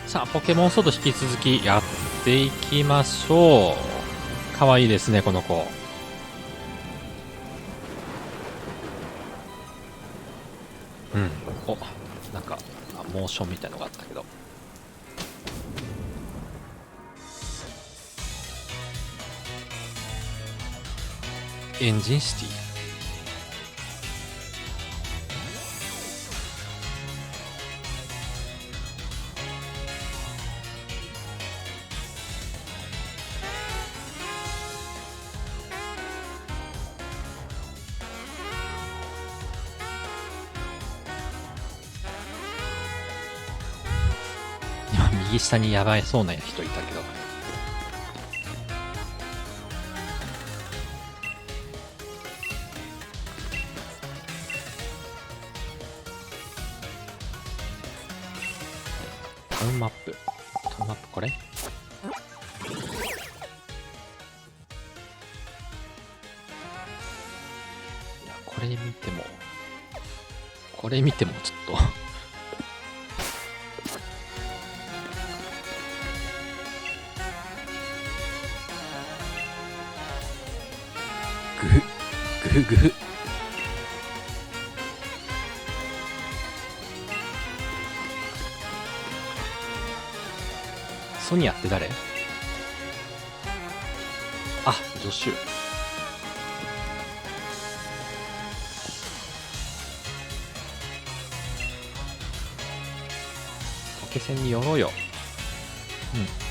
さあ、ポケモンソード引き続きやっていきましょう。かわいいですね、この子。うん。お、なんか、モーションみたいのがあったけど。エンジンシティ。今、右下にやばいそうな人いたけど。タウンマップ。タウンマップこれ？いや、これ見てもちょっとグフグフ。ソニアって誰？あ、助手。ポケセンに寄ろうよ。うん。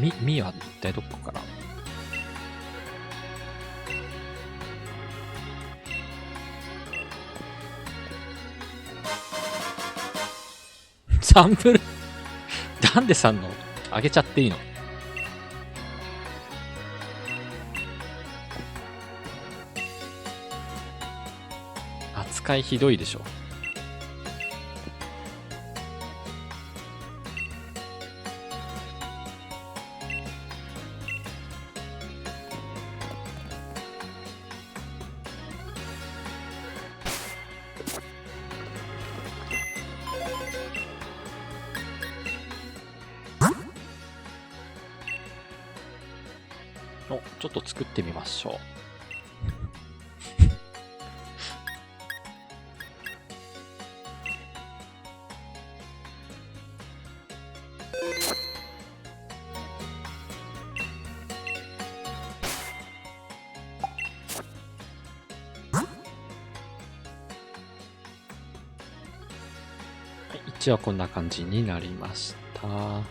ミは一体どこかな？サンプルなんで3のあげちゃっていいの？扱いひどいでしょ。ちょっと作ってみましょう。一応こんな感じになりました。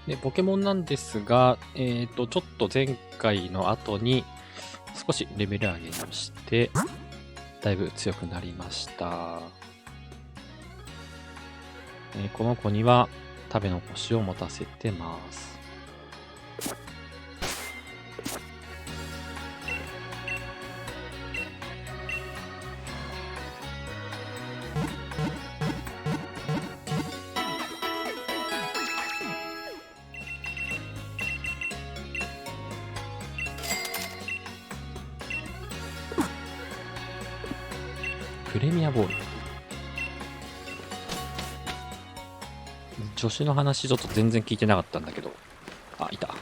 で、ポケモンなんですが、ちょっと前回の後に少しレベル上げをして、だいぶ強くなりました。この子には食べ残しを持たせてます。プレミアボール。助手の話ちょっと全然聞いてなかったんだけど。あ、いた。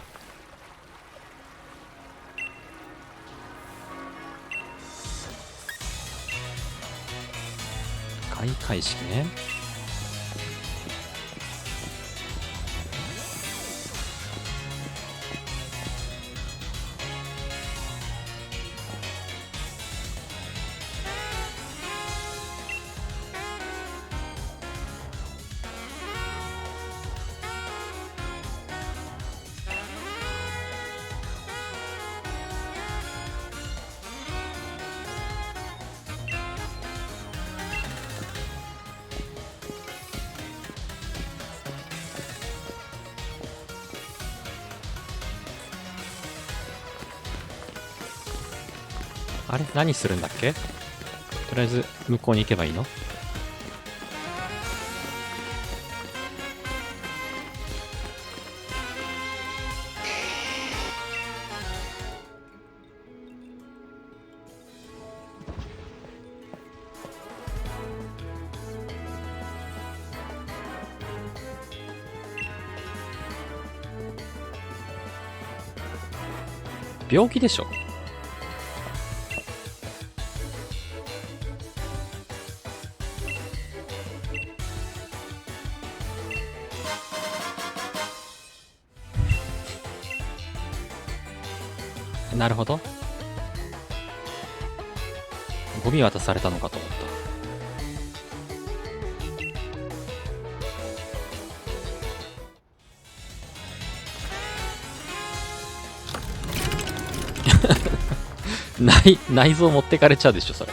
開会式ね。あれ何するんだっけ？とりあえず向こうに行けばいいの？病気でしょ。なるほど。ゴミ渡されたのかと思った。内臓持ってかれちゃうでしょそれ。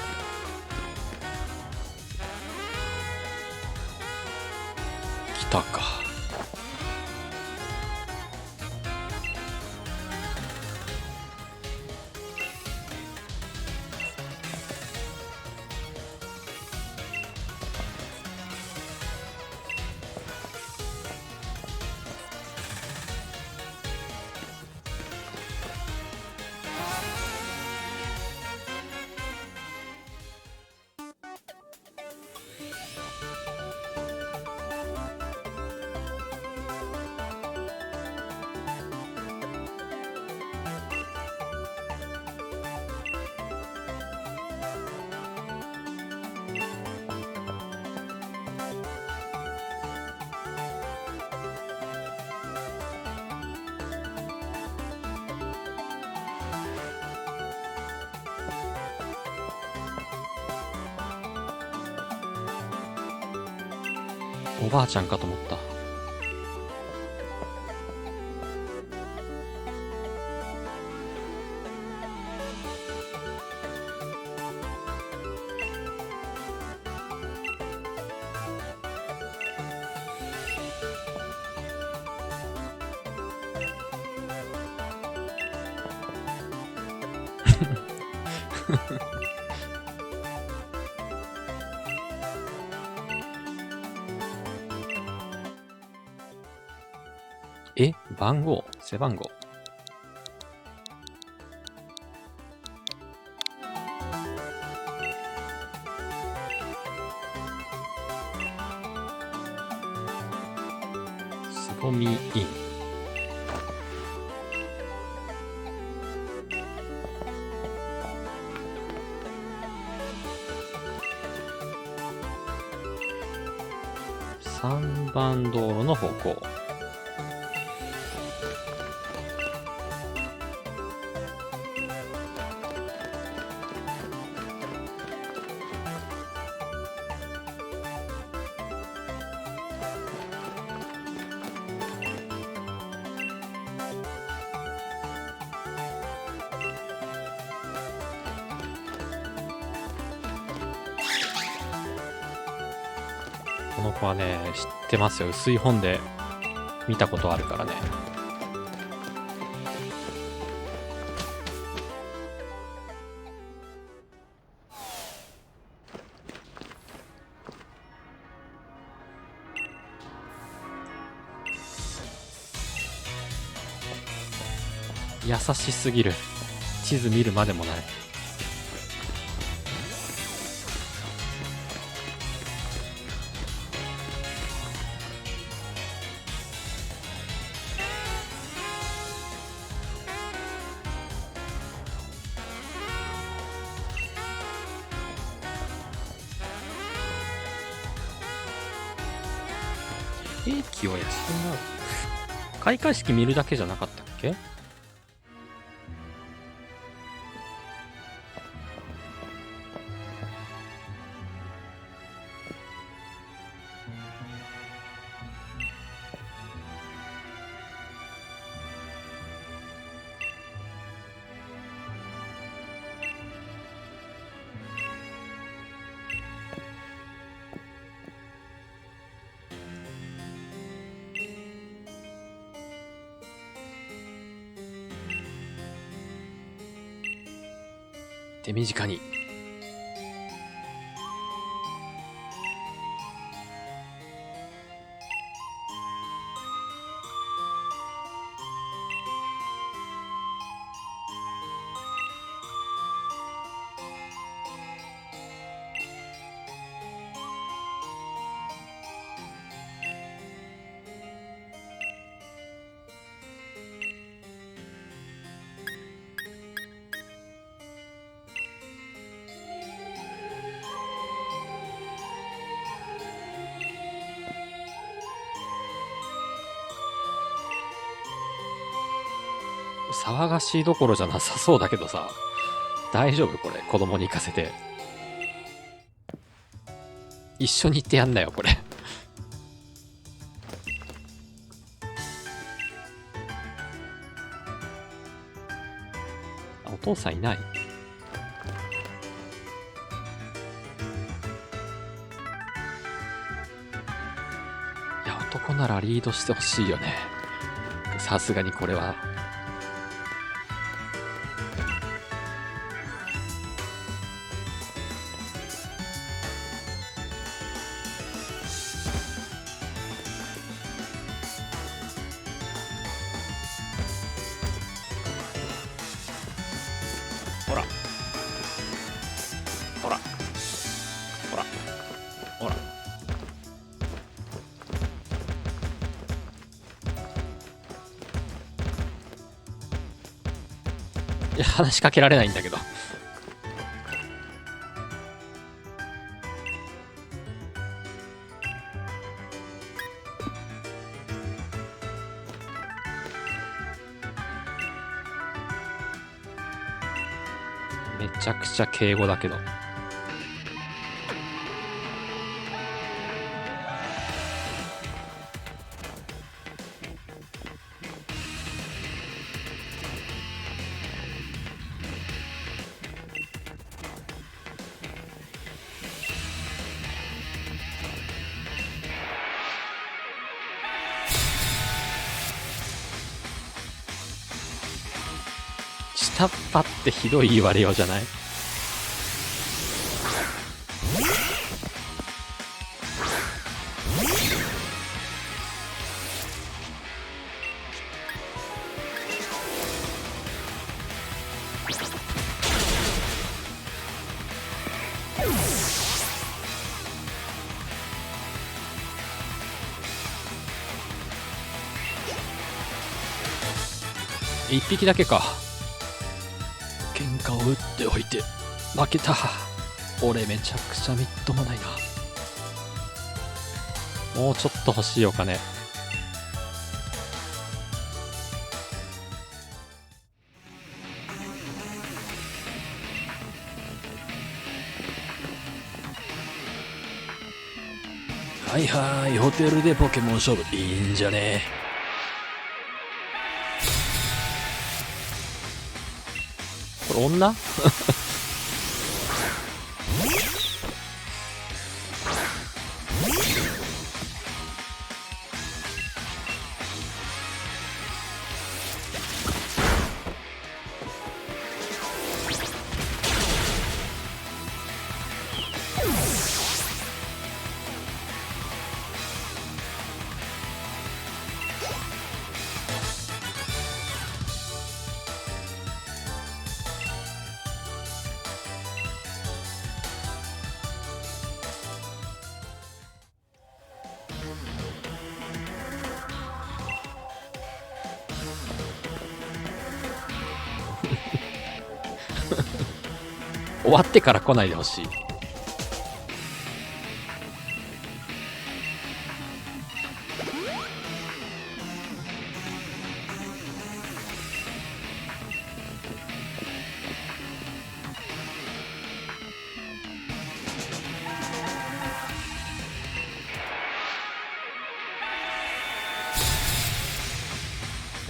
来たか。おばあちゃんかと思った。番号、背番号。すごみイン。3番道路の方向。この子はね、知ってますよ。薄い本で見たことあるからね。優しすぎる。地図見るまでもない。兵器を養う。開会式見るだけじゃなかったっけ？手短に。騒がしいどころじゃなさそうだけどさ、大丈夫これ、子供に行かせて。一緒に行ってやんなよ、これ。お父さんいない？いや、男ならリードしてほしいよね。さすがにこれは。ほら。ほら。ほら。ほら。いや、話しかけられないんだけど。めちゃくちゃ敬語だけど。下っ端ってひどい言われようじゃない？一匹だけか。喧嘩を打っておいて負けた。俺めちゃくちゃみっともないな。もうちょっと欲しいお金。はいはい、ホテルでポケモン勝負いいんじゃね？これ女？終わってから来ないでほしい。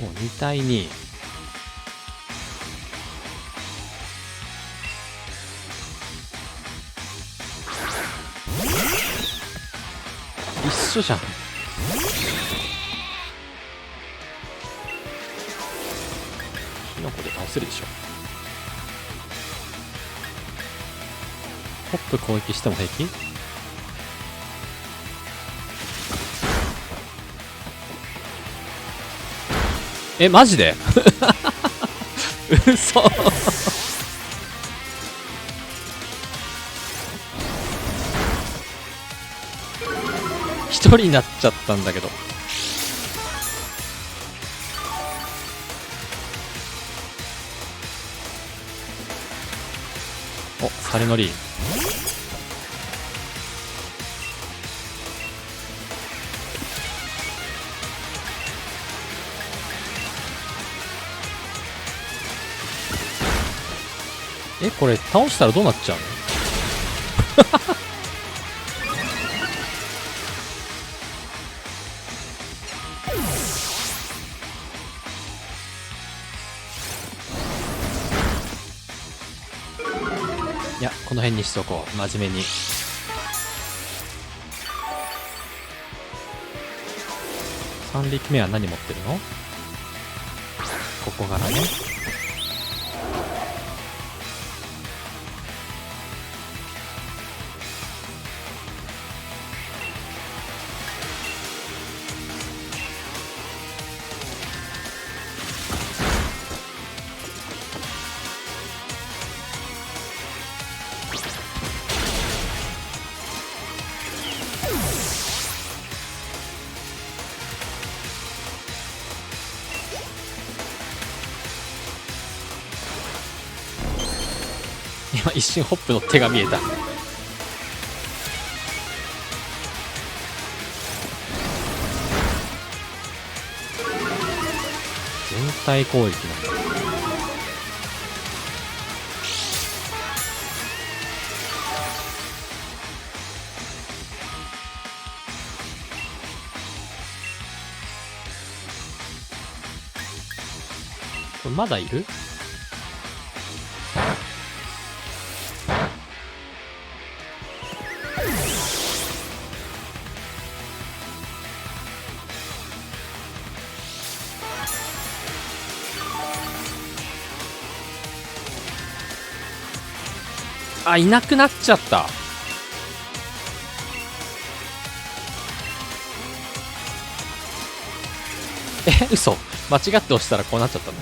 もう2対2。一緒じゃん。キノコで倒せるでしょ。ホップ攻撃しても平気？え、マジで嘘一人になっちゃったんだけど。お、サレノリー。え、これ倒したらどうなっちゃうの？いや、この辺にしとこう。真面目に。3匹目は何持ってるの？ここからね。今一瞬ホップの手が見えた。全体攻撃なんだ。これまだいる？あ、いなくなっちゃった。え、嘘。間違って押したらこうなっちゃったの。い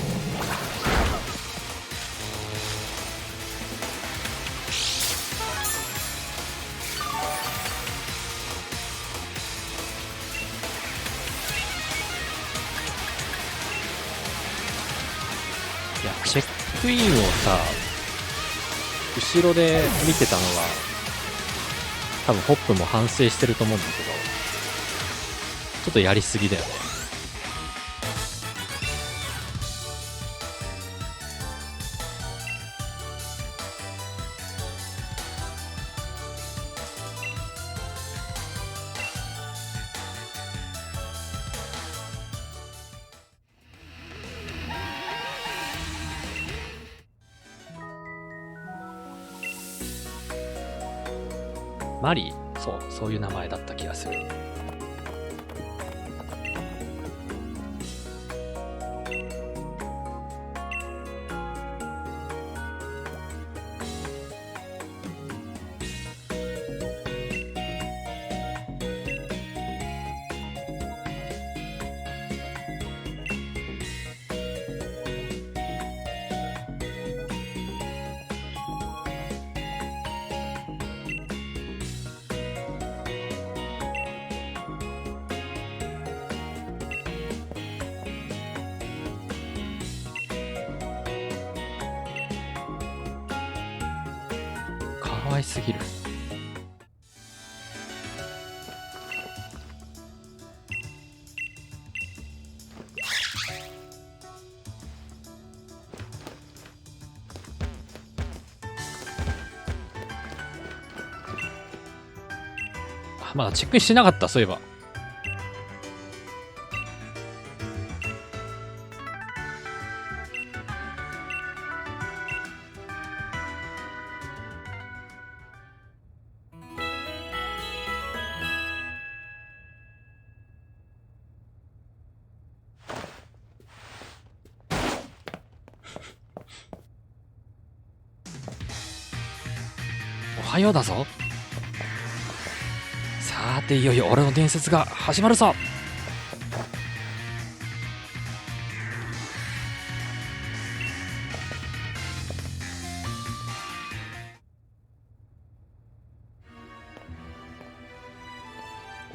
や、チェックインをさ、後ろで見てたのは、多分ホップも反省してると思うんだけど、ちょっとやりすぎだよね。マリー、そう、そういう名前だった気がする。かわいすぎる。あ、まだチェックインしてなかった、そういえば。はようだぞ。さていよいよ俺の伝説が始まるぞ。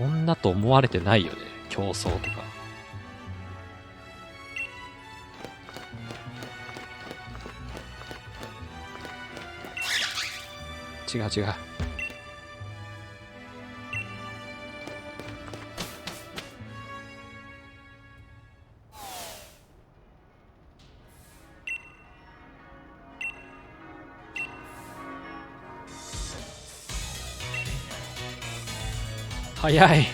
女と思われてないよね、競争とか。違う違う。早い。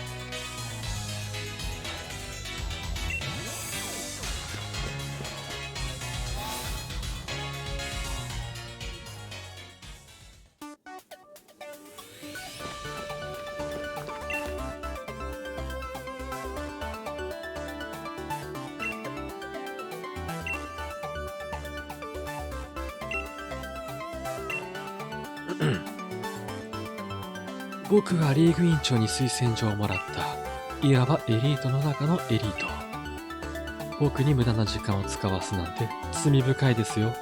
僕はリーグ委員長に推薦状をもらった。いわばエリートの中のエリート。僕に無駄な時間を使わすなんて罪深いですよ。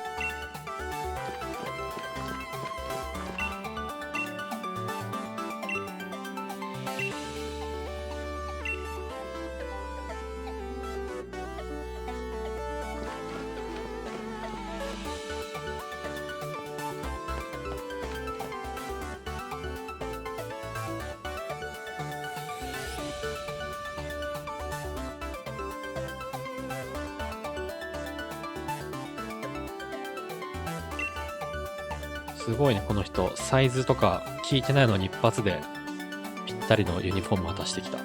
すごいね、この人。サイズとか聞いてないのに一発でぴったりのユニフォーム渡してきた。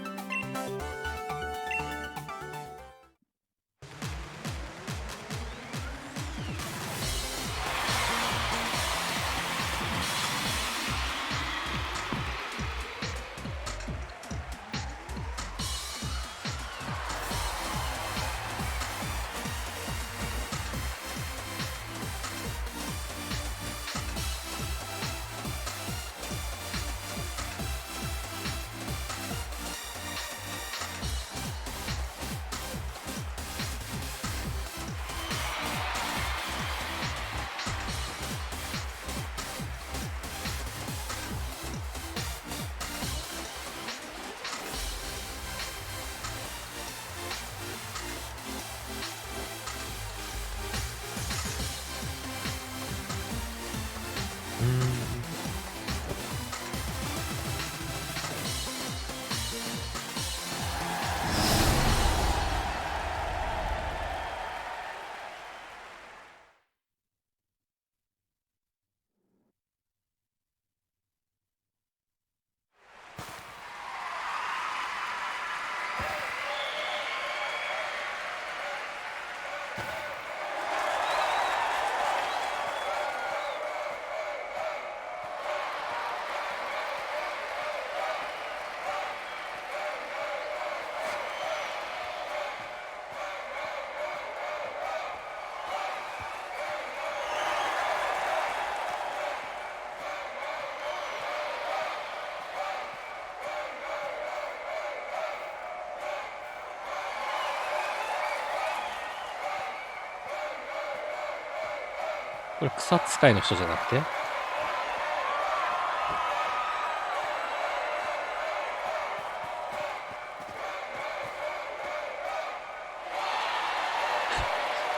これ草使いの人じゃなくて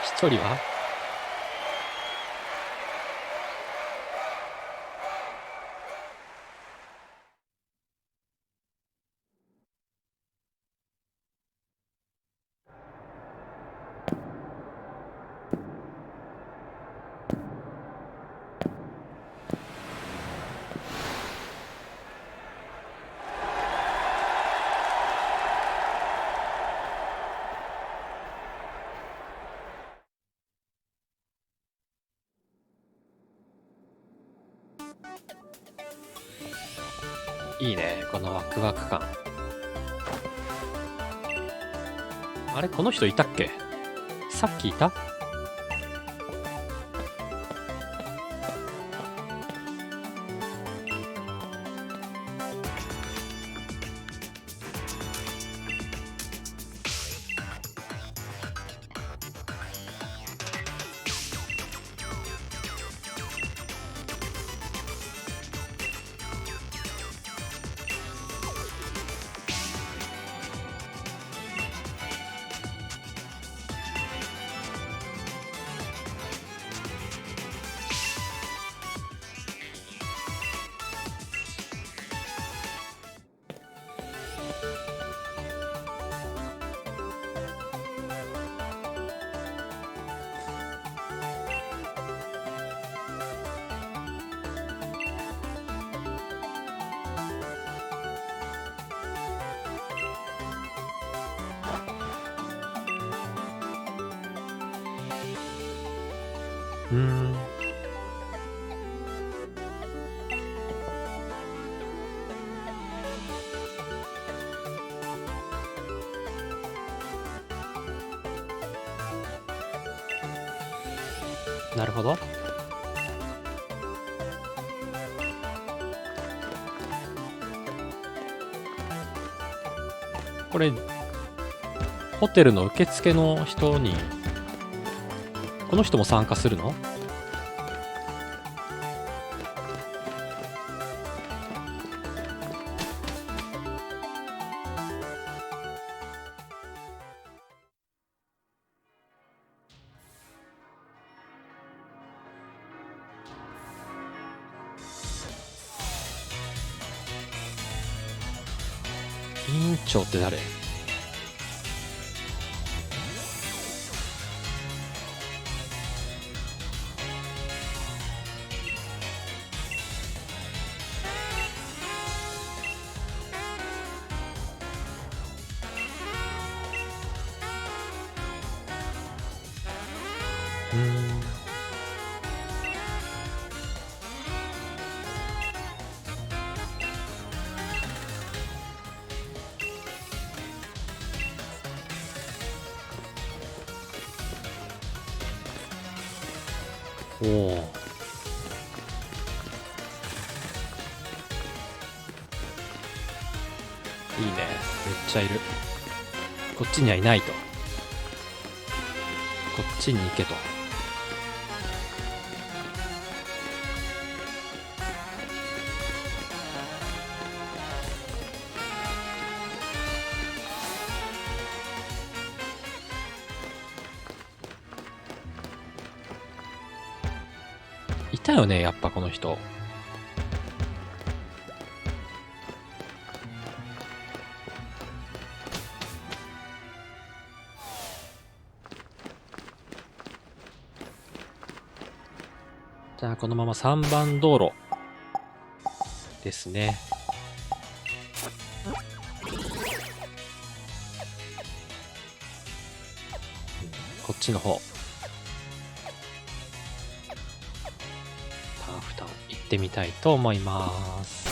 一人はいいね、このワクワク感。あれ、この人いたっけ？さっきいた？なるほど。これホテルの受付の人に、この人も参加するの？委員長って誰？おお、いいね。めっちゃいる。こっちにはいないと。こっちに行けと。いたよね、やっぱこの人。じゃあこのまま3番道路ですね。こっちの方。ターフタウン行ってみたいと思います。